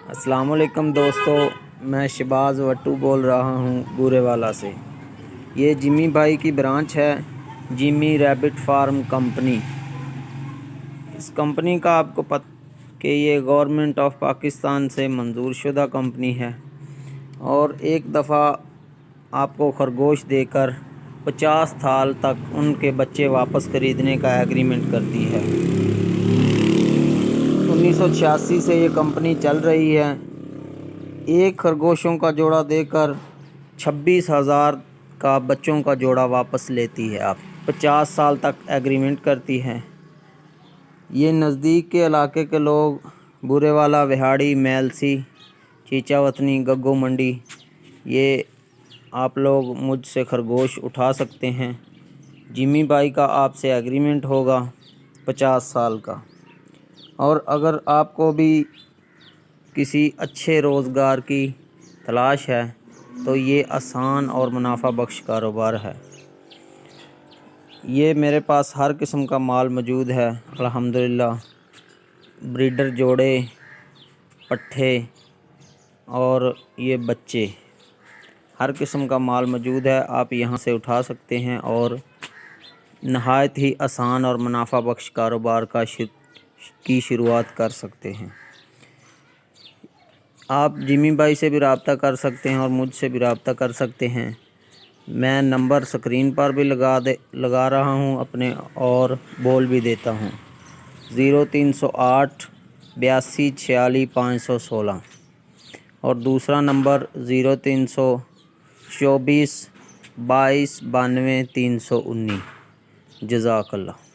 السلام علیکم دوستو، میں شہباز وٹو بول رہا ہوں بورے والا سے۔ یہ جمی بھائی کی برانچ ہے، جمی ریبٹ فارم کمپنی۔ اس کمپنی کا آپ کو پتہ کہ یہ گورنمنٹ آف پاکستان سے منظور شدہ کمپنی ہے اور ایک دفعہ آپ کو خرگوش دے کر 50 سال تک ان کے بچے واپس خریدنے کا ایگریمنٹ کرتی ہے۔ 1986 سے یہ کمپنی چل رہی ہے۔ ایک خرگوشوں کا جوڑا دے کر 26,000 کا بچوں کا جوڑا واپس لیتی ہے۔ آپ 50 سال تک ایگریمنٹ کرتی ہے۔ یہ نزدیک کے علاقے کے لوگ بورے والا، وہاڑی، میلسی، چیچا وطنی، گگو منڈی، یہ آپ لوگ مجھ سے خرگوش اٹھا سکتے ہیں۔ جمی بھائی کا آپ سے ایگریمنٹ ہوگا 50 سال کا۔ اور اگر آپ کو بھی کسی اچھے روزگار کی تلاش ہے تو یہ آسان اور منافع بخش کاروبار ہے۔ یہ میرے پاس ہر قسم کا مال موجود ہے الحمدللہ۔ بریڈر جوڑے، پٹھے اور یہ بچے، ہر قسم کا مال موجود ہے۔ آپ یہاں سے اٹھا سکتے ہیں اور نہایت ہی آسان اور منافع بخش کاروبار کی شروعات کر سکتے ہیں۔ آپ جمی بھائی سے بھی رابطہ کر سکتے ہیں اور مجھ سے بھی رابطہ کر سکتے ہیں۔ میں نمبر سکرین پر بھی لگا رہا ہوں اپنے، اور بول بھی دیتا ہوں 0308 82 46 516 اور دوسرا نمبر 0324 22 92 319۔ جزاک اللہ۔